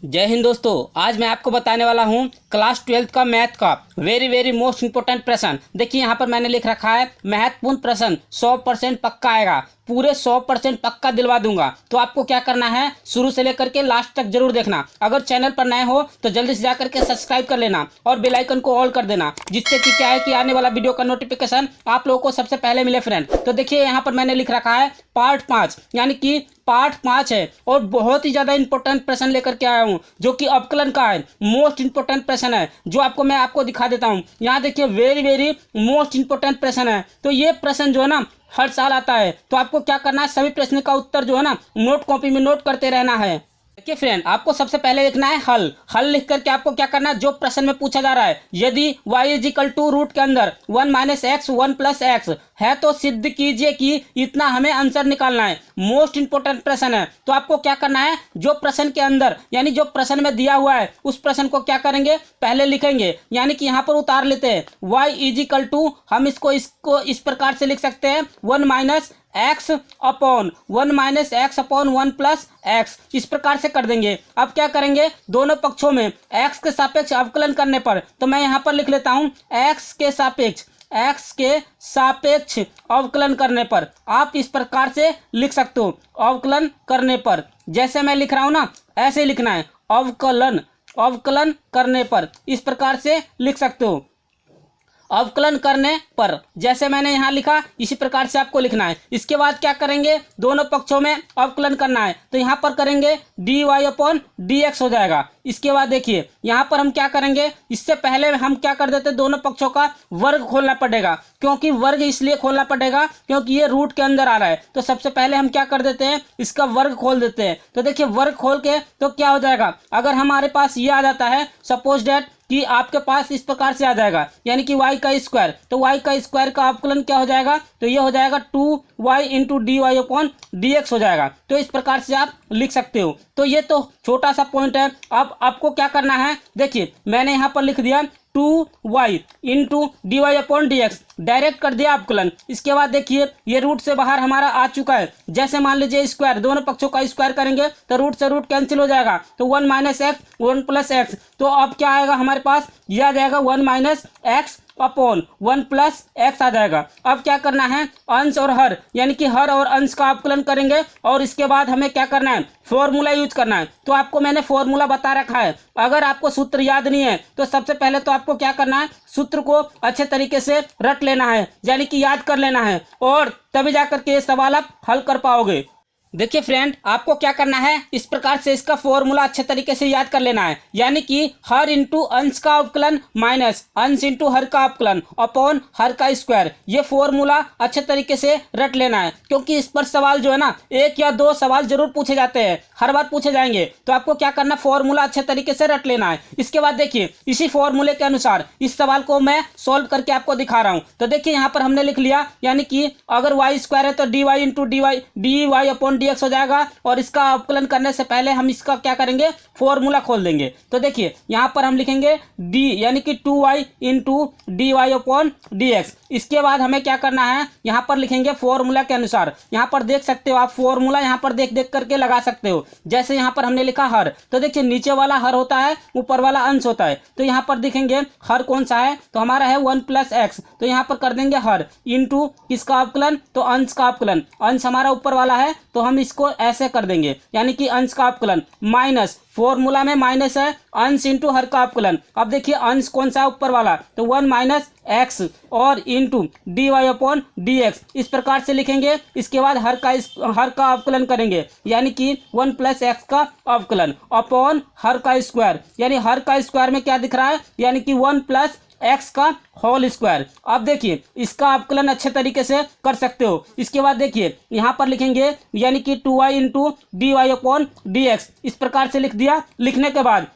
जय हिंद दोस्तों। आज मैं आपको बताने वाला हूं क्लास 12th का मैथ का वेरी मोस्ट इंपॉर्टेंट प्रश्न। देखिए यहाँ पर मैंने लिख रखा है महत्वपूर्ण प्रश्न 100% पक्का आएगा, पूरे 100% पक्का दिलवा दूंगा। तो आपको क्या करना है, शुरू से लेकर के लास्ट तक जरूर देखना। अगर चैनल पर नए हो तो जल्दी से जाकर के सब्सक्राइब कर लेना और बेल आइकन को ऑल कर देना, जिससे कि क्या है कि आने वाला वीडियो का नोटिफिकेशन आप लोगों को सबसे पहले मिले फ्रेंड। तो देखिए यहाँ पर मैंने लिख रखा है पार्ट 5, यानी कि पार्ट 5 है और बहुत ही ज़्यादा इंपॉर्टेंट प्रश्न लेकर के आया हूँ, जो कि अवकलन का है। मोस्ट इंपॉर्टेंट प्रश्न है जो मैं आपको दिखा देता हूँ। यहाँ देखिए वेरी मोस्ट इंपॉर्टेंट प्रश्न है। तो ये प्रश्न जो है ना हर साल आता है। तो आपको क्या करना है, सभी प्रश्न का उत्तर जो है ना नोट कॉपी में नोट करते रहना है। देखिए फ्रेंड, आपको सबसे पहले लिखना है हल लिख करके आपको क्या करना है, जो प्रश्न में पूछा जा रहा है, यदि y इजिकल टू रूट के अंदर 1 माइनस एक्स 1 प्लस एक्स है तो सिद्ध कीजिए कि इतना हमें आंसर निकालना है। मोस्ट इंपोर्टेंट प्रश्न है। तो आपको क्या करना है, जो प्रश्न के अंदर यानी जो प्रश्न में दिया हुआ है उस प्रश्न को क्या करेंगे, पहले लिखेंगे। यानी कि यहाँ पर उतार लेते हैं y इजिकल टू, हम इसको इस प्रकार से लिख सकते हैं 1 minus x upon 1 minus x upon 1 plus x, इस प्रकार से कर देंगे। अब क्या करेंगे, दोनों पक्षों में एक्स के सापेक्ष अवकलन करने पर, तो मैं यहाँ पर लिख लेता हूँ एक्स के सापेक्ष अवकलन करने पर। आप इस प्रकार से लिख सकते हो, अवकलन करने पर। जैसे मैं लिख रहा हूँ ना ऐसे लिखना है, अवकलन करने पर, इस प्रकार से लिख सकते हो। अवकलन करने पर जैसे मैंने यहाँ लिखा इसी प्रकार से आपको लिखना है। इसके बाद क्या करेंगे, दोनों पक्षों में अवकलन करना है, तो यहाँ पर करेंगे dy अपॉन dx हो जाएगा। इसके बाद देखिए यहाँ पर हम क्या करेंगे, इससे पहले हम क्या कर देते, दोनों पक्षों का वर्ग खोलना पड़ेगा। क्योंकि वर्ग इसलिए खोलना पड़ेगा क्योंकि ये रूट के अंदर आ रहा है। तो सबसे पहले हम क्या कर देते हैं, इसका वर्ग खोल देते हैं। तो देखिए वर्ग खोल के तो क्या हो जाएगा, अगर हमारे पास ये आ जाता है, सपोज डेट कि आपके पास इस प्रकार से आ जाएगा, यानी कि y का स्क्वायर, तो y का स्क्वायर का अवकलन क्या हो जाएगा, तो ये हो जाएगा 2y into d y upon d x हो जाएगा। तो इस प्रकार से आप लिख सकते हो। तो ये तो छोटा सा पॉइंट है। अब आपको क्या करना है, देखिए मैंने यहाँ पर लिख दिया 2y into d y upon d x, direct कर दिया अवकलन। इसके बाद देखिए ये रूट से बाहर हमारा आ चुका है। जैसे मान लीजिए स्क्वायर, दोनों पक्षों का स्क्वायर करेंगे तो रूट से रूट कैंसिल हो जाएगा, तो 1 माइनस एक्स 1 प्लस एक्स। तो अब क्या आएगा हमारे पास, यह आ जाएगा 1 minus x upon 1 plus x आ जाएगा। अब क्या करना है, अंश और हर, यानी कि हर और अंश का अवकलन करेंगे और इसके बाद हमें क्या करना है, फॉर्मूला यूज करना है। तो आपको मैंने फॉर्मूला बता रखा है। अगर आपको सूत्र याद नहीं है तो सबसे पहले तो आपको क्या करना है, सूत्र को अच्छे तरीके से रट लेना है, यानी कि याद कर लेना है, और तभी जाकर के ये सवाल आप हल कर पाओगे। देखिए फ्रेंड, आपको क्या करना है, इस प्रकार से इसका फॉर्मूला अच्छे तरीके से याद कर लेना है। यानी कि हर इंटू अंश का अवकलन माइनस अंश इंटू हर का अवकलन अपॉन हर का स्क्वायर, ये फॉर्मूला अच्छे तरीके से रट लेना है। क्योंकि इस पर सवाल जो है ना 1 या 2 सवाल जरूर पूछे जाते हैं, हर बार पूछे जाएंगे। तो आपको क्या करना, फॉर्मूला अच्छे तरीके से रट लेना है। इसके बाद देखिए इसी फॉर्मूले के अनुसार इस सवाल को मैं सॉल्व करके आपको दिखा रहा हूँ। तो देखिए यहाँ पर हमने लिख लिया, यानी कि अगर y स्क्वायर है तो dy into d y upon dx हो जाएगा। और इसका अवकलन करने से पहले हम इसका क्या करेंगे, फॉर्मूला खोल देंगे। तो देखिए यहाँ पर हम लिखेंगे d, यानी कि 2y into d y upon d x. इसके बाद हमें क्या करना है, यहाँ पर लिखेंगे फॉर्मूला के अनुसार। यहाँ पर देख सकते हो आप, फॉर्मूला यहाँ पर देख करके लगा सकते हो। जैसे यहाँ पर हमने लिखा हर, तो देखिए नीचे वाला हर होता है, ऊपर वाला अंश होता है। तो यहाँ पर दिखेंगे हर कौन सा है, तो हमारा है 1 प्लस एक्स। तो यहाँ पर कर देंगे हर इंटू किसका अवकलन, तो अंश का अवकलन। अंश हमारा ऊपर वाला है तो हम इसको ऐसे कर देंगे, यानी कि अंश का अवकलन माइनस, फॉर्मूला में माइनस है, अंश इंटू हर का अवकलन। अब देखिए अंश कौन सा है, ऊपर वाला, तो 1 माइनस एक्स और into d y upon d x, इस प्रकार से लिखेंगे। इसके बाद हर का अवकलन करेंगे, यानी कि 1 प्लस एक्स का अवकलन अपॉन हर का स्क्वायर, यानी हर का स्क्वायर में क्या दिख रहा है, यानी कि 1 प्लस एक्स का होल स्क्वायर। अब देखिए इसका अवकलन अच्छे तरीके से कर सकते हो। इसके बाद देखिए यहाँ पर लिखेंगे, यानी कि 2y into d y upon d x, इस प्रकार से लिख दिया। लिखने के बाद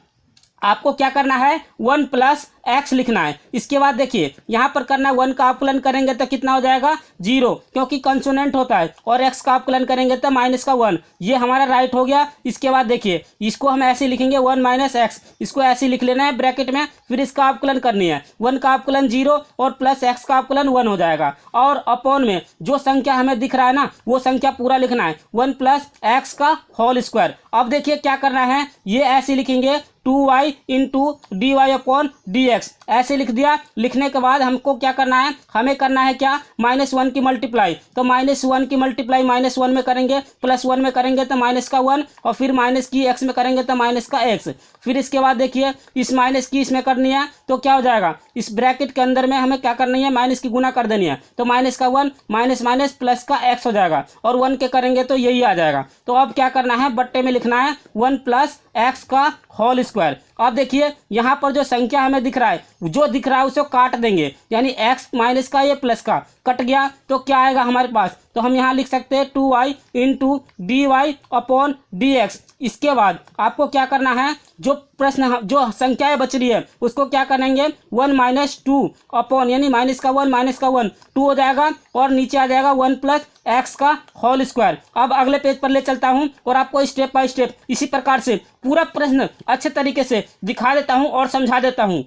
आपको क्या करना है 1 प्लस एक्स लिखना है। इसके बाद देखिए यहाँ पर करना है 1 का अवकलन करेंगे तो कितना हो जाएगा 0, क्योंकि कंसोनेंट होता है, और x का अवकलन करेंगे तो माइनस का 1, ये हमारा राइट हो गया। इसके बाद देखिए इसको हम ऐसे लिखेंगे 1 माइनस एक्स, इसको ऐसे लिख लेना है ब्रैकेट में, फिर इसका अवकलन करनी है 1 का अवकलन 0 और प्लस x का अवकलन 1 हो जाएगा, और अपॉन में जो संख्या हमें दिख रहा है ना वो संख्या पूरा लिखना है 1 प्लस एक्स का होल स्क्वायर। अब देखिए क्या करना है, ये ऐसे लिखेंगे 2y into d y upon d x, ऐसे लिख दिया। लिखने के बाद हमको क्या करना है, हमें करना है क्या -1 की मल्टीप्लाई, तो -1 की मल्टीप्लाई -1 में करेंगे, +1 में करेंगे तो माइनस का 1, और फिर माइनस की x में करेंगे तो माइनस का x। फिर इसके बाद देखिए इस माइनस की इसमें करनी है तो क्या हो जाएगा, इस ब्रैकेट के अंदर में हमें क्या करनी है माइनस की गुना कर देनी है, तो माइनस का 1 माइनस माइनस प्लस का x हो जाएगा, और 1 के करेंगे तो यही आ जाएगा। तो अब क्या करना है, बट्टे में लिखना है 1 प्लस एक्स का होल स्क्वायर। अब देखिए यहाँ पर जो संख्या हमें दिख रहा है, जो दिख रहा है उसे काट देंगे, यानी x माइनस का ये प्लस का कट गया तो क्या आएगा हमारे पास, तो हम यहाँ लिख सकते हैं 2y into d y upon d x. इसके बाद आपको क्या करना है, जो प्रश्न जो संख्याएं बच रही है उसको क्या करेंगे 1 माइनस 2 अपॉन, यानी माइनस का 1 माइनस का 1 2 हो जाएगा, और नीचे आ जाएगा 1 प्लस एक्स का होल स्क्वायर। अब अगले पेज पर ले चलता हूं और आपको स्टेप बाय स्टेप इसी प्रकार से पूरा प्रश्न अच्छे तरीके से दिखा देता हूं और समझा देता हूं।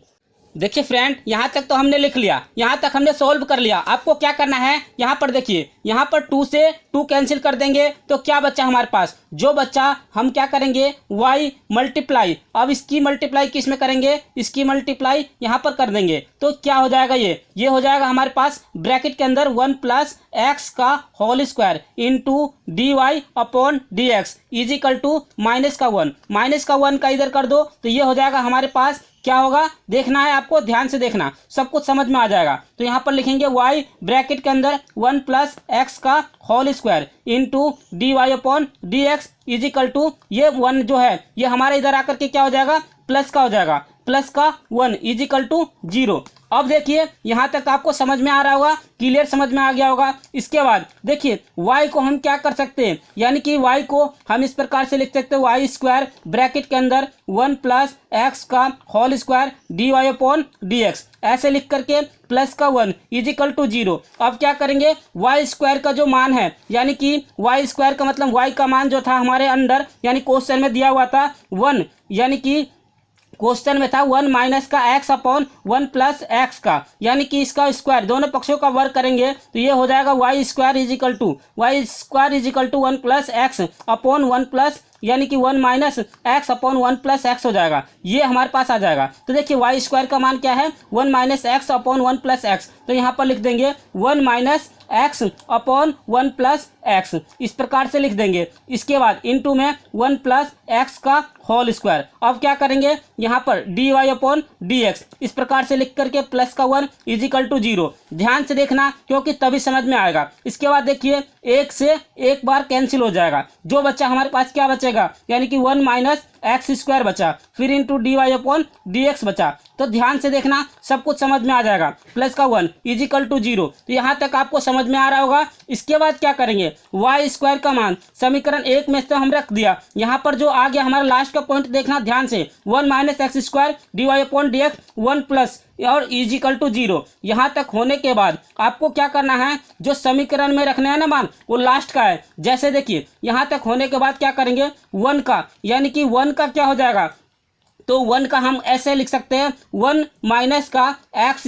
देखिए फ्रेंड, यहाँ तक तो हमने लिख लिया, यहाँ तक हमने सॉल्व कर लिया। आपको क्या करना है, यहाँ पर देखिए यहाँ पर 2 से 2 कैंसिल कर देंगे तो क्या बच्चा हमारे पास, जो बच्चा हम क्या करेंगे y मल्टीप्लाई, अब इसकी मल्टीप्लाई किस में करेंगे, इसकी मल्टीप्लाई यहाँ पर कर देंगे तो क्या हो जाएगा, ये हो जाएगा हमारे पास ब्रैकेट के अंदर 1 प्लस एक्स का whole square into d y upon d x is equal to minus का 1, माइनस का 1 का इधर कर दो तो ये हो जाएगा हमारे पास, क्या होगा देखना है आपको, ध्यान से देखना सब कुछ समझ में आ जाएगा। तो यहाँ पर लिखेंगे y ब्रैकेट के अंदर 1 प्लस एक्स का whole square into d y upon d x is equal to, ये 1 जो है ये हमारे इधर आकर के क्या हो जाएगा प्लस का हो जाएगा, प्लस का 1 इज इक्वल टू 0। अब देखिए यहाँ तक आपको समझ में आ रहा होगा, क्लियर समझ में आ गया होगा। इसके बाद देखिए y को हम क्या कर सकते हैं, यानी कि y को हम इस प्रकार से लिख सकते हैं वाई स्क्वायर ब्रैकेट के अंदर 1 प्लस एक्स का whole square d y upon d x, ऐसे लिख करके प्लस का 1 इज इक्वल टू 0। अब क्या करेंगे, वाई स्क्वायर का जो मान है, यानी कि वाई स्क्वायर का मतलब y का मान जो था हमारे अंदर, यानी क्वेश्चन में दिया हुआ था 1, यानी कि क्वेश्चन में था 1 माइनस का एक्स अपॉन 1 प्लस एक्स का, यानी कि इसका स्क्वायर दोनों पक्षों का वर्ग करेंगे तो ये हो जाएगा y square is equal to 1 plus x upon 1 plus, यानी कि 1 minus x upon 1 plus x हो जाएगा, ये हमारे पास आ जाएगा। तो देखिए वाई स्क्वायर का मान क्या है 1 minus x upon 1 plus x, तो यहाँ पर लिख देंगे 1 minus x upon 1 plus x, इस प्रकार से लिख देंगे। इसके बाद इनटू में 1 प्लस एक्स का होल स्क्वायर। अब क्या करेंगे, यहाँ पर d y upon d x इस प्रकार से लिख करके प्लस का 1 इज इक्वल टू 0। ध्यान से देखना क्योंकि तभी समझ में आएगा। इसके बाद देखिए एक से एक बार कैंसिल हो जाएगा, जो बच्चा हमारे पास क्या बचेगा, यानी कि 1 माइनस एक्स स्क्वायर बचा, फिर into d y upon d x बचा। तो ध्यान से देखना सब कुछ समझ में आ जाएगा, प्लस का 1 इज इक्वल टू 0। तो यहाँ तक आपको समझ में आ रहा होगा। इसके बाद क्या करेंगे, वाई स्क्वायर का मान समीकरण 1 में से हम रख दिया, यहाँ पर जो आ गया हमारा लास्ट का पॉइंट देखना ध्यान से, 1 minus x square d y upon d x 1 plus और इज इक्वल टू 0। यहाँ तक होने के बाद आपको क्या करना है, जो समीकरण में रखना है ना मान वो लास्ट का है। जैसे देखिए यहाँ तक होने के बाद क्या करेंगे 1 का, यानी कि 1 का क्या हो जाएगा, तो 1 का हम ऐसे लिख सकते हैं 1 माइनस का एक्स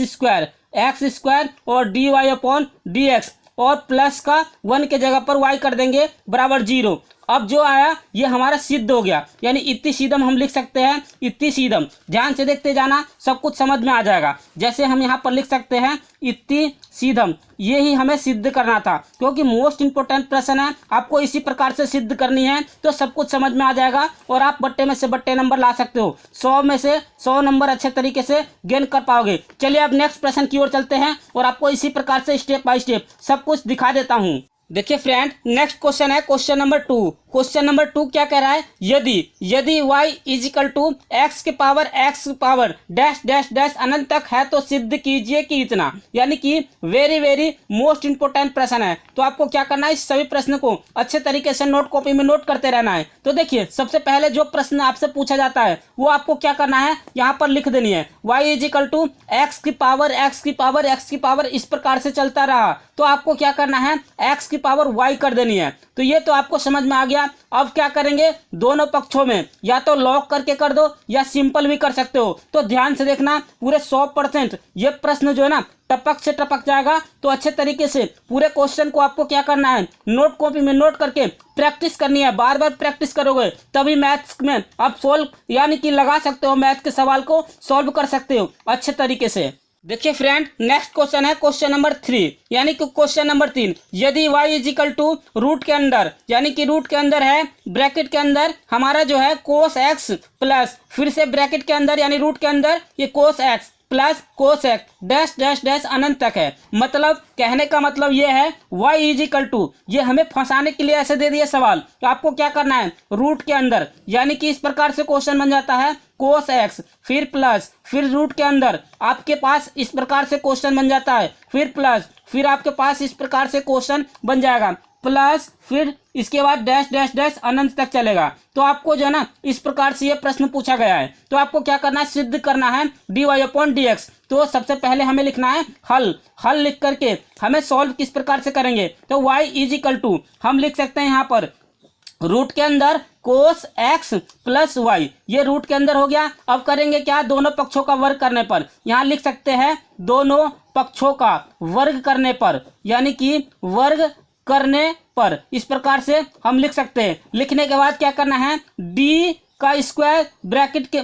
स्क्वायर और d y upon d x, और प्लस का 1 के जगह पर y कर देंगे बराबर 0। अब जो आया ये हमारा सिद्ध हो गया, यानी इतनी सीधम हम लिख सकते हैं, इतनी सीधम। ध्यान से देखते जाना सब कुछ समझ में आ जाएगा। जैसे हम यहाँ पर लिख सकते हैं इतनी सीधम, ये ही हमें सिद्ध करना था क्योंकि मोस्ट इंपोर्टेंट प्रश्न है, आपको इसी प्रकार से सिद्ध करनी है तो सब कुछ समझ में आ जाएगा और आप बट्टे में से बट्टे नंबर ला सकते हो। 100 में से 100 नंबर अच्छे तरीके से गेन कर पाओगे। चलिए अब नेक्स्ट प्रश्न की ओर चलते हैं और आपको इसी प्रकार से स्टेप बाय स्टेप सब कुछ दिखा देता हूँ। देखिए फ्रेंड, नेक्स्ट क्वेश्चन है क्वेश्चन नंबर 2। क्वेश्चन नंबर 2 क्या कह रहा है, यदि y is equal to x के पावर डैश डैश डैश अनंत तक है तो सिद्ध कीजिए कि इतना। यानी कि वेरी वेरी मोस्ट इंपोर्टेंट प्रश्न है। तो आपको क्या करना है, इस सभी प्रश्न को अच्छे तरीके से नोट कॉपी में नोट करते रहना है। तो देखिए सबसे पहले जो प्रश्न आपसे पूछा जाता है वो आपको क्या करना है, यहाँ पर लिख देनी है y is equal to x की पावर इस प्रकार से चलता रहा तो आपको क्या करना है, x की पावर y कर देनी है। तो ये तो आपको समझ में आ गया। अब क्या करेंगे, दोनों पक्षों में या तो लॉग करके कर दो या सिंपल भी कर सकते हो। तो ध्यान से देखना, पूरे 100% ये प्रश्न जो है ना टपक से टपक जाएगा। तो अच्छे तरीके से पूरे क्वेश्चन को आपको क्या करना है, नोट कॉपी में नोट करके प्रैक्टिस करनी है। बार बार प्रैक्टिस करोगे तभी मैथ्स में आप सोल्व यानी कि लगा सकते हो, मैथ के सवाल को सॉल्व कर सकते हो अच्छे तरीके से। देखिए फ्रेंड, नेक्स्ट क्वेश्चन है क्वेश्चन नंबर 3 यानी कि क्वेश्चन नंबर 3, यदि y is equal to root के अंदर यानी कि रूट के अंदर है ब्रैकेट के अंदर हमारा जो है कोस x प्लस फिर से ब्रैकेट के अंदर यानी रूट के अंदर ये cos x plus cos x dash dash dash अनंत तक है। मतलब कहने का मतलब ये है y इज इक्वल टू, ये हमें फंसाने के लिए ऐसे दे दिया सवाल। तो आपको क्या करना है, रूट के अंदर यानी कि इस प्रकार से क्वेश्चन बन जाता है कोस एक्स फिर प्लस फिर रूट के अंदर आपके पास इस प्रकार से क्वेश्चन बन जाता है फिर प्लस फिर आपके पास इस प्रकार से क्वेश्चन बन जाएगा प्लस फिर इसके बाद डैश डैश डैश अनंत तक चलेगा। तो आपको जो है ना इस प्रकार से ये प्रश्न पूछा गया है। तो आपको क्या करना है, सिद्ध करना है dy/dx। तो सबसे पहले हमें लिखना है हल लिख करके हमें सॉल्व किस प्रकार से करेंगे। तो y इज इक्वल टू हम लिख सकते हैं यहाँ पर रूट के अंदर कोस x प्लस वाई, ये रूट के अंदर हो गया। अब करेंगे क्या, दोनों पक्षों का वर्ग करने पर, यहाँ लिख सकते हैं दोनों पक्षों का वर्ग करने पर यानी कि वर्ग करने पर इस प्रकार से हम लिख सकते हैं। लिखने के बाद क्या करना है, d का स्क्वायर ब्रैकेट के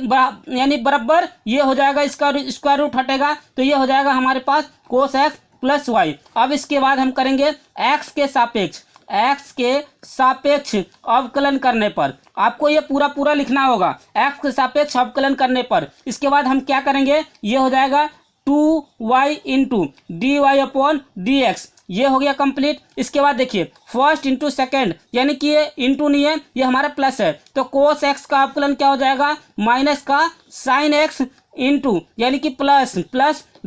यानी बराबर ये हो जाएगा, इसका स्क्वायर रूट हटेगा तो ये हो जाएगा हमारे पास कोस x प्लस वाई। अब इसके बाद हम करेंगे x के सापेक्ष अवकलन करने पर, आपको ये पूरा लिखना होगा x के सापेक्ष अवकलन करने पर। इसके बाद हम क्या करेंगे, ये हो जाएगा 2y इंटू dy/dx, ये हो गया कंप्लीट। इसके बाद देखिए फर्स्ट इंटू सेकेंड यानी कि ये इंटू नहीं है, ये हमारा प्लस है। तो कोस x का अवकलन क्या हो जाएगा, माइनस का साइन x इंटू यानी कि प्लस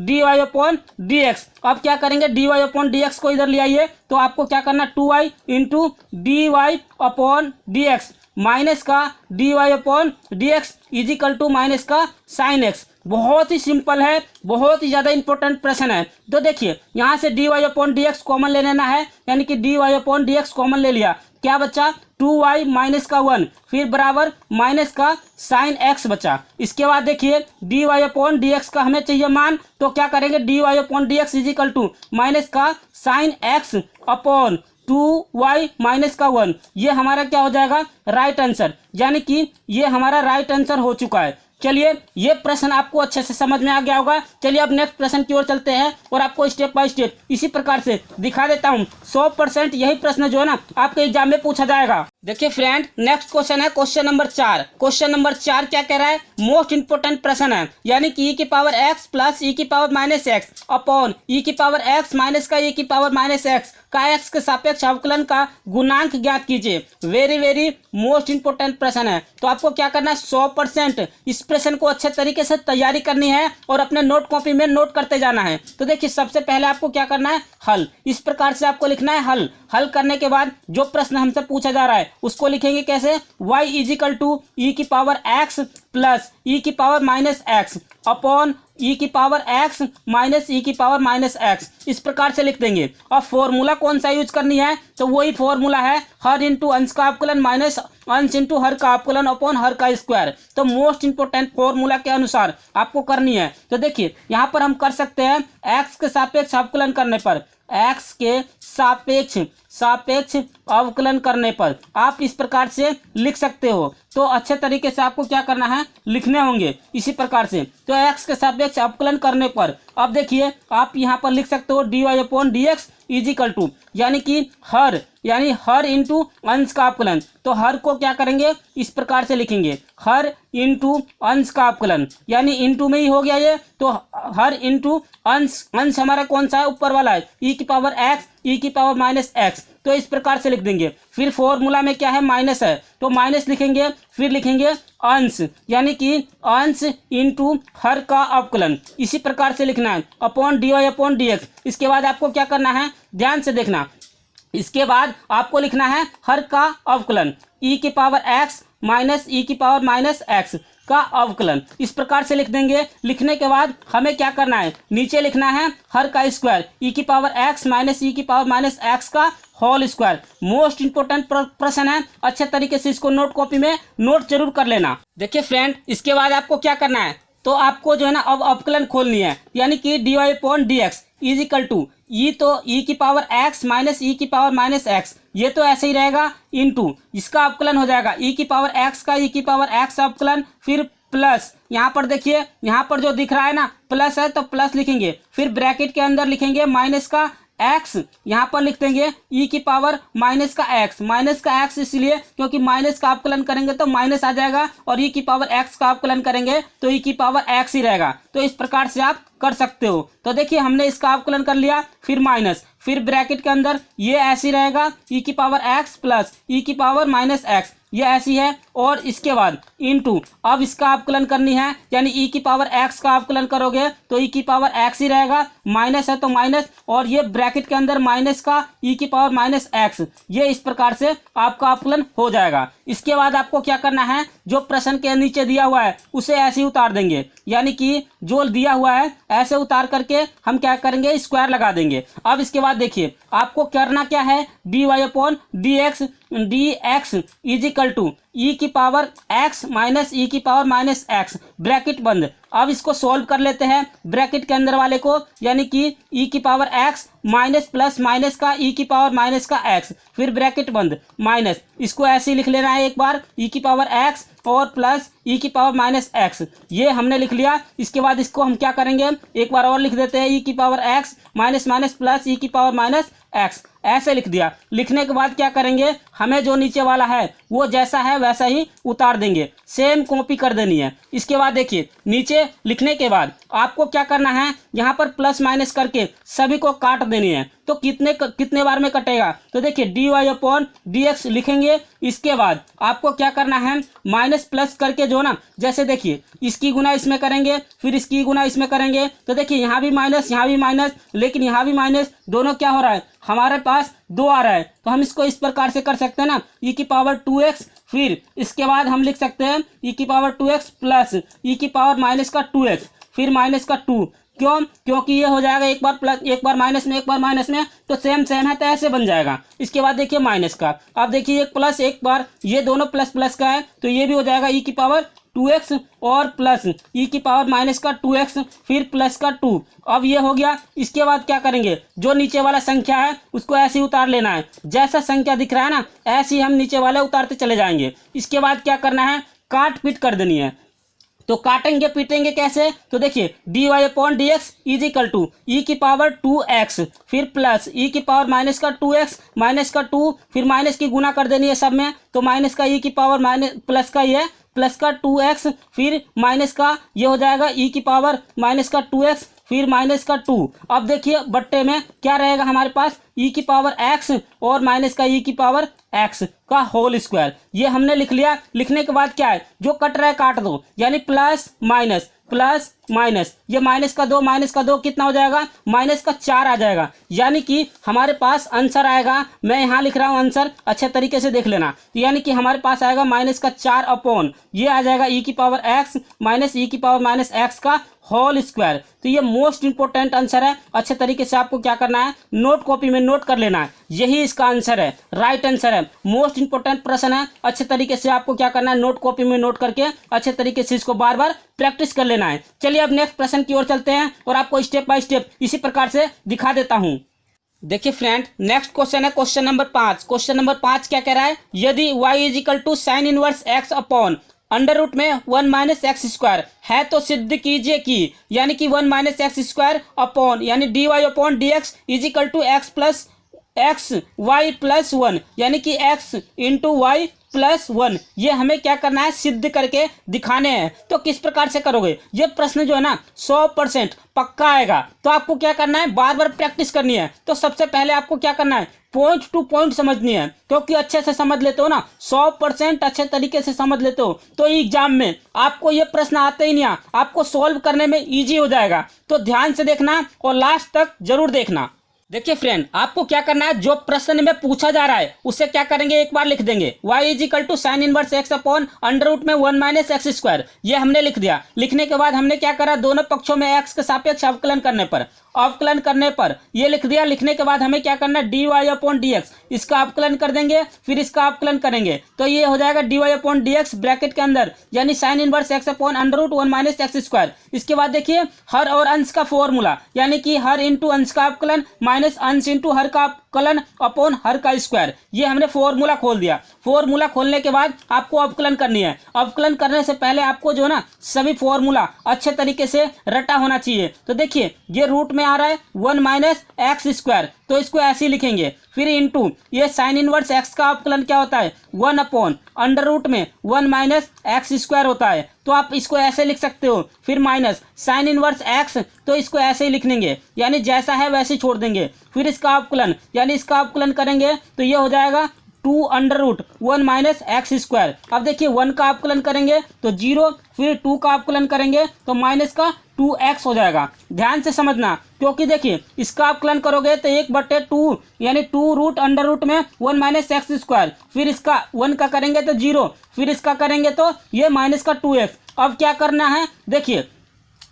dy/dx। अब क्या करेंगे, dy/dx को इधर ले आइए तो आपको क्या करना, 2y इंटू dy/dx माइनस का dy/dx is equal to minus का साइन x। बहुत ही सिंपल है, बहुत ही ज़्यादा इंपॉर्टेंट प्रश्न है। तो देखिए यहाँ से dy/dx कॉमन ले लेना है यानी कि dy/dx कॉमन ले लिया, क्या बचा 2y माइनस का 1 फिर बराबर माइनस का साइन x बचा। इसके बाद देखिए dy/dx का हमें चाहिए मान, तो क्या करेंगे dy/dx is equal to minus का sine x upon 2y minus का 1, ये हमारा क्या हो जाएगा, राइट आंसर। यानी कि ये हमारा राइट आंसर हो चुका है। चलिए ये प्रश्न आपको अच्छे से समझ में आ गया होगा। चलिए अब नेक्स्ट प्रश्न की ओर चलते हैं और आपको स्टेप बाय स्टेप इसी प्रकार से दिखा देता हूँ। 100% यही प्रश्न जो है ना आपके एग्जाम में पूछा जाएगा। देखिए फ्रेंड, नेक्स्ट क्वेश्चन है क्वेश्चन नंबर 4। क्वेश्चन नंबर 4 क्या कह रहा है, मोस्ट इंपोर्टेंट प्रश्न है यानी कि e की पावर x प्लस e की power minus x upon e की पावर x माइनस का e की पावर माइनस एक्स का x के सापेक्ष अवकलन का गुणांक ज्ञात कीजिए। वेरी वेरी मोस्ट इंपोर्टेंट प्रश्न है। तो आपको क्या करना है, 100% इस प्रश्न को अच्छे तरीके से तैयारी करनी है और अपने नोट कॉपी में नोट करते जाना है। तो देखिए सबसे पहले आपको क्या करना है, हल इस प्रकार से आपको लिखना है। हल करने के बाद जो प्रश्न हमसे पूछा जा रहा है उसको लिखेंगे कैसे, y is equal to e की पावर x प्लस ई की पावर माइनस एक्स अपॉन ई की पावर x माइनस ई की पावर माइनस एक्स, इस प्रकार से लिख देंगे। और फॉर्मूला कौन सा यूज करनी है, तो वही फॉर्मूला है हर इंटू अंश का अवकलन माइनस अंश इंटू हर का अवकलन अपॉन हर का स्क्वायर। तो मोस्ट इंपोर्टेंट फॉर्मूला के अनुसार आपको करनी है। तो देखिए यहाँ पर हम कर सकते हैं x के सापेक्ष अवकलन करने पर, x के सापेक्ष अवकलन करने पर आप इस प्रकार से लिख सकते हो। तो अच्छे तरीके से आपको क्या करना है, लिखने होंगे इसी प्रकार से। तो x के सापेक्ष अवकलन करने पर अब देखिए आप यहाँ पर लिख सकते हो dy/dx इज इक्वल टू यानी कि हर यानी हर इंटू अंश का अवकलन। तो हर को क्या करेंगे, इस प्रकार से लिखेंगे, हर इंटू अंश का अवकलन, यानी इंटू में ही हो गया ये, तो हर इंटू अंश, अंश हमारा कौन सा है, ऊपर वाला है, ई की पावर एक्स, ई की पावर माइनस एक्स, तो इस प्रकार से लिख देंगे। फिर फॉर्मूला में क्या है, माइनस है, तो माइनस लिखेंगे, फिर लिखेंगे अंश, यानी कि अंश इंटू हर का अवकलन, इसी प्रकार से लिखना है, upon d y upon d x. इसके बाद आपको क्या करना है, ध्यान से देखना, इसके बाद आपको लिखना है हर का अवकलन, ई की पावर एक्स माइनस ई की पावर माइनस एक्स का अवकलन, इस प्रकार से लिख देंगे। लिखने के बाद हमें क्या करना है, नीचे लिखना है हर का स्क्वायर, ई की पावर एक्स माइनस ई की पावर माइनस एक्स का होल स्क्वायर। मोस्ट इंपोर्टेंट प्रश्न है, अच्छे तरीके से इसको नोट कॉपी में नोट जरूर कर लेना। देखिए फ्रेंड, इसके बाद आपको क्या करना है, तो आपको जो है ना अब अवकलन खोलनी है, यानी कि d y upon d x is equal to e, तो ई की पावर एक्स माइनस ई की पावर माइनस एक्स, ये तो ऐसे ही रहेगा, इनटू इसका अवकलन हो जाएगा ई की पावर एक्स का ई की पावर एक्स अवकलन, फिर प्लस यहाँ पर देखिए, यहाँ पर जो दिख रहा है ना प्लस है तो प्लस लिखेंगे, फिर ब्रैकेट के अंदर लिखेंगे माइनस का एक्स, यहाँ पर लिख देंगे ई की पावर माइनस का एक्स, माइनस का एक्स इसलिए क्योंकि माइनस का अवकलन करेंगे तो माइनस आ जाएगा, और ई की पावर एक्स का अवकलन करेंगे तो ई की पावर एक्स ही रहेगा। तो इस प्रकार से आप कर सकते हो। तो देखिए हमने इसका अवकलन कर लिया, फिर माइनस, फिर ब्रैकेट के अंदर ये ऐसी रहेगा ई की पावर एक्स प्लस ई की पावर माइनस एक्स, ये ऐसी है, और इसके बाद इनटू अब इसका अवकलन करनी है, यानी ई की पावर एक्स का अवकलन करोगे तो ई की पावर एक्स ही रहेगा, माइनस है तो माइनस, और ये ब्रैकेट के अंदर माइनस का ई की पावर माइनस एक्स, ये इस प्रकार से आपका अवकलन हो जाएगा। इसके बाद आपको क्या करना है, जो प्रश्न के नीचे दिया हुआ है उसे ऐसे ही उतार देंगे, यानी कि जो दिया हुआ है ऐसे उतार करके हम क्या करेंगे, स्क्वायर लगा देंगे। अब इसके बाद देखिए आपको करना क्या है, d y upon d x is equal to e की पावर एक्स माइनस ई की पावर माइनस एक्स, ब्रैकेट बंद। अब इसको सॉल्व कर लेते हैं, ब्रैकेट के अंदर वाले को, यानी कि ई की power x minus plus minus का ई की पावर माइनस का एक्स, फिर ब्रैकेट बंद माइनस, इसको ऐसे ही लिख लेना है एक बार, ई की पावर एक्स और प्लस ई की पावर माइनस एक्स, ये हमने लिख लिया। इसके बाद इसको हम क्या करेंगे, एक बार और लिख देते हैं, ई की power x minus minus plus e की पावर माइनस एक्स, ऐसे लिख दिया। लिखने के बाद क्या करेंगे, हमें जो नीचे वाला है वो जैसा है वैसा ही उतार देंगे, सेम कॉपी कर देनी है। इसके बाद देखिए नीचे लिखने के बाद आपको क्या करना है, यहाँ पर प्लस माइनस करके सभी को काट देनी है। तो कितने बार में कटेगा, तो देखिए d y upon d x लिखेंगे। इसके बाद आपको क्या करना है, माइनस प्लस करके जो ना, जैसे देखिए इसकी गुना इसमें करेंगे, फिर इसकी गुना इसमें करेंगे, तो देखिए यहाँ भी माइनस यहाँ भी माइनस, लेकिन यहाँ भी माइनस, दोनों क्या हो रहा है, हमारे पास 2 आ रहा है, तो हम इसको इस प्रकार से कर सकते हैं ना, ई की पावर 2x, फिर इसके बाद हम लिख सकते हैं ई की पावर 2x प्लस ई की पावर माइनस का 2x, फिर माइनस का 2, क्यों, क्योंकि ये हो जाएगा एक बार प्लस एक बार माइनस में एक बार माइनस में, तो सेम सेम है तो ऐसे बन जाएगा। इसके बाद देखिए माइनस का, अब देखिए एक प्लस एक बार, ये दोनों प्लस प्लस का है तो ये भी हो जाएगा ई की पावर 2x और प्लस ई की पावर माइनस का 2x, फिर प्लस का 2, अब ये हो गया। इसके बाद क्या करेंगे, जो नीचे वाला संख्या है उसको ऐसे ही उतार लेना है, जैसा संख्या दिख रहा है ना ऐसे ही हम नीचे वाले उतारते चले जाएंगे। इसके बाद क्या करना है, काट पीट कर देनी है। तो काटेंगे पीटेंगे कैसे, तो देखिए d y upon d x is equal to e की पावर 2x, फिर प्लस ई की पावर माइनस का 2x माइनस का 2, फिर माइनस की गुना कर देनी है सब में, तो माइनस का ई की पावर माइनस प्लस का ये प्लस का 2x, फिर माइनस का ये हो जाएगा ई की पावर माइनस का 2x, फिर माइनस का 2। अब देखिए बट्टे में क्या रहेगा हमारे पास, ई की पावर x और माइनस का ई की पावर x का होल स्क्वायर, ये हमने लिख लिया। लिखने के बाद क्या है, जो कट रहा है काट दो, यानी प्लस माइनस, ये माइनस का 2 कितना हो जाएगा, माइनस का 4 आ जाएगा, यानी कि हमारे पास आंसर आएगा, मैं यहाँ लिख रहा हूँ आंसर, अच्छे तरीके से देख लेना, यानी कि हमारे पास आएगा माइनस का 4 अपॉन ये आ जाएगा ई की पावर x माइनस ई की पावर माइनस एक्स का होल स्क्वायर। तो ये मोस्ट इंपोर्टेंट आंसर है, अच्छे तरीके से आपको क्या करना है, नोट कॉपी में नोट कर लेना है, यही इसका आंसर है, राइट आंसर है, मोस्ट इंपोर्टेंट प्रश्न है। अच्छे तरीके से आपको क्या करना है, नोट कॉपी में नोट करके अच्छे तरीके से इसको बार बार प्रैक्टिस कर लेना है। चलिए अब नेक्स्ट प्रश्न की ओर चलते हैं और आपको स्टेप बाय स्टेप इसी प्रकार से दिखा देता हूँ। देखिए फ्रेंड, नेक्स्ट क्वेश्चन है क्वेश्चन नंबर 5। क्वेश्चन नंबर 5 क्या कह रहा है, यदि y is equal to sine inverse x upon under root में 1 माइनस एक्स स्क्वायर है तो सिद्ध कीजिए कि, यानी कि 1 माइनस एक्स स्क्वायर अपॉन यानी d y upon d x is equal to x plus x y plus one, यानी कि x into y plus one, ये हमें क्या करना है, सिद्ध करके दिखाने हैं। तो किस प्रकार से करोगे, ये प्रश्न जो है ना 100% पक्का आएगा। तो आपको क्या करना है, बार बार प्रैक्टिस करनी है। तो सबसे पहले आपको क्या करना है, पॉइंट टू पॉइंट समझनी है, क्योंकि अच्छे से समझ लेते हो ना, 100% अच्छे तरीके से समझ लेते हो, तो एग्जाम में आपको ये प्रश्न आते ही नहीं, आपको सॉल्व करने में इजी हो जाएगा। तो ध्यान से देखना और लास्ट तक जरूर देखना। देखिए फ्रेंड, आपको क्या करना है, जो प्रश्न में पूछा जा रहा है उसे क्या करेंगे, एक बार लिख देंगे y is equal to sine inverse x upon under root में 1 माइनस एक्स स्क्वायर। ये हमने लिख दिया। लिखने के बाद हमने क्या करा, दोनों पक्षों में x के सापेक्ष अवकलन करने पर ये लिख दिया। लिखने के बाद हमें क्या करना है, d y upon d x, इसका अवकलन कर देंगे, फिर इसका अवकलन करेंगे, तो ये हो जाएगा d y upon d x bracket के अंदर, यानी sine inverse x upon under root 1 minus x square. इसके बाद देखिए हर और अंश का फॉर्मूला, यानी कि हर इंटू अंश का अवकलन माइनस अंश इंटू हर का अवकलन अपॉन हर का स्क्वायर। ये हमने फॉर्मूला खोल दिया। फॉर्मूला खोलने के बाद आपको अवकलन करनी है। अवकलन करने से पहले आपको जो है ना सभी फॉर्मूला अच्छे तरीके से रटा होना चाहिए। तो देखिए ये रूट में आ रहा है 1 माइनस एक्स स्क्वायर, तो इसको ऐसे ही लिखेंगे, फिर इंटू ये साइन इनवर्स एक्स का अवकलन क्या होता है, 1 अपॉन अंडर रूट में 1 माइनस एक्स स्क्वायर होता है, तो आप इसको ऐसे लिख सकते हो। फिर माइनस साइन इनवर्स एक्स, तो इसको ऐसे ही लिख लेंगे, यानी जैसा है वैसे ही छोड़ देंगे। फिर इसका अवकलन, यानी इसका अवकलन करेंगे तो ये हो जाएगा 2 under root 1 minus x square. अब देखिए 1 का अवकलन करेंगे तो 0, फिर 2 का अवकलन करेंगे तो माइनस का 2x हो जाएगा। ध्यान से समझना, क्योंकि देखिए इसका अवकलन करोगे तो 1/2 यानी 2 रूट अंडर रूट में 1 माइनस एक्स स्क्वायर, फिर इसका 1 का करेंगे तो 0, फिर इसका करेंगे तो ये माइनस का 2x। अब क्या करना है, देखिए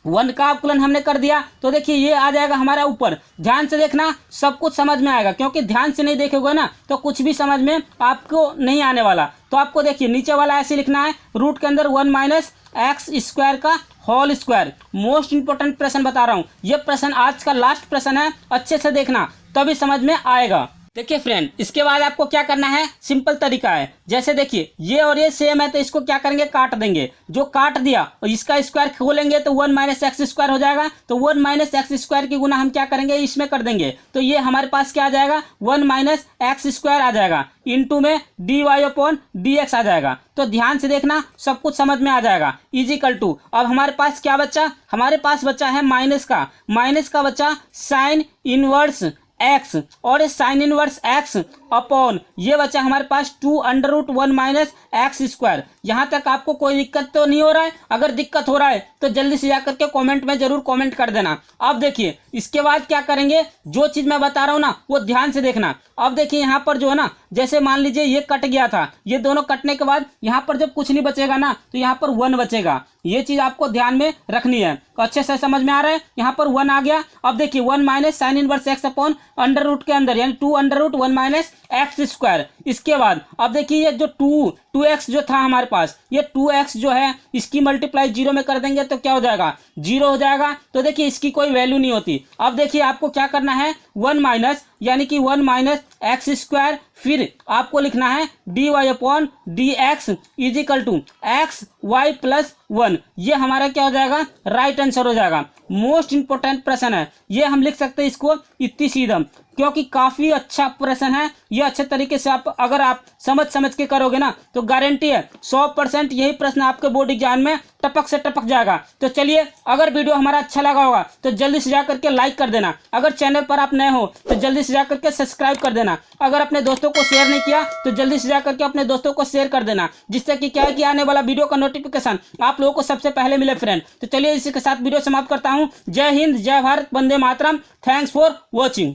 1 का अवकलन हमने कर दिया, तो देखिए ये आ जाएगा हमारा ऊपर। ध्यान से देखना, सब कुछ समझ में आएगा, क्योंकि ध्यान से नहीं देखोगे ना तो कुछ भी समझ में आपको नहीं आने वाला। तो आपको देखिए नीचे वाला ऐसे लिखना है, रूट के अंदर 1 माइनस एक्स स्क्वायर का होल स्क्वायर। मोस्ट इंपोर्टेंट प्रश्न बता रहा हूँ, ये प्रश्न आज का लास्ट प्रश्न है, अच्छे से देखना तभी समझ में आएगा। देखिए फ्रेंड, इसके बाद आपको क्या करना है, सिंपल तरीका है। जैसे देखिए ये और ये सेम है, तो इसको क्या करेंगे, काट देंगे। जो काट दिया और इसका स्क्वायर खोलेंगे तो 1 माइनस एक्स स्क्वायर हो जाएगा। तो 1 माइनस एक्स स्क्वायर की गुना हम क्या करेंगे, इसमें कर देंगे, तो ये हमारे पास क्या आ जाएगा, 1 माइनस एक्स स्क्वायर आ जाएगा, इंटू में d y upon d x आ जाएगा। तो ध्यान से देखना, सब कुछ समझ में आ जाएगा। इजिकल टू, अब हमारे पास क्या बचा, हमारे पास बचा है माइनस का बचा साइन इनवर्स एक्स, और साइन इनवर्स एक्स अपॉन ये बचा हमारे पास 2 under root 1 minus x square. यहाँ तक आपको कोई दिक्कत तो नहीं हो रहा है? अगर दिक्कत हो रहा है तो जल्दी से जाकर के कमेंट में जरूर कमेंट कर देना। अब देखिए इसके बाद क्या करेंगे, जो चीज़ मैं बता रहा हूँ ना वो ध्यान से देखना। अब देखिए यहाँ पर जो है ना, जैसे मान लीजिए ये कट गया था, ये दोनों कटने के बाद यहाँ पर जब कुछ नहीं बचेगा ना तो यहाँ पर 1 बचेगा। ये चीज़ आपको ध्यान में रखनी है। तो अच्छे से समझ में आ रहा है, यहाँ पर 1 आ गया। अब देखिए 1 minus sine inverse x upon under root के अंदर, यानी 2 under root 1 minus x square. इसके बाद अब देखिए ये जो 2x जो था हमारे पास, ये 2x जो है इसकी मल्टीप्लाई 0 में कर देंगे तो क्या हो जाएगा, 0 हो जाएगा। तो देखिए इसकी कोई वैल्यू नहीं होती। अब देखिए आपको क्या करना है, 1 माइनस यानी कि 1 माइनस एक्स स्क्वायर, फिर आपको लिखना है d y upon d x is equal to x y plus 1। ये हमारा क्या हो जाएगा, राइट आंसर हो जाएगा। मोस्ट इंपोर्टेंट प्रश्न है ये, हम लिख सकते हैं इसको इतनी सीधम, क्योंकि काफ़ी अच्छा प्रश्न है ये। अच्छे तरीके से आप अगर आप समझ के करोगे ना तो गारंटी है 100% यही प्रश्न आपके बोर्ड एग्जाम में टपक से टपक जाएगा। तो चलिए, अगर वीडियो हमारा अच्छा लगा होगा तो जल्दी से जाकर के लाइक कर देना। अगर चैनल पर आप नए हो तो जल्दी से जाकर के सब्सक्राइब कर देना। अगर अपने दोस्तों को शेयर नहीं किया तो जल्दी से जाकर के अपने दोस्तों को शेयर कर देना, जिससे कि क्या है कि आने वाला वीडियो का नोटिफिकेशन आप लोगों को सबसे पहले मिले फ्रेंड। तो चलिए इसी के साथ वीडियो समाप्त करता हूँ। जय हिंद, जय भारत, वंदे मातरम। Thanks for watching.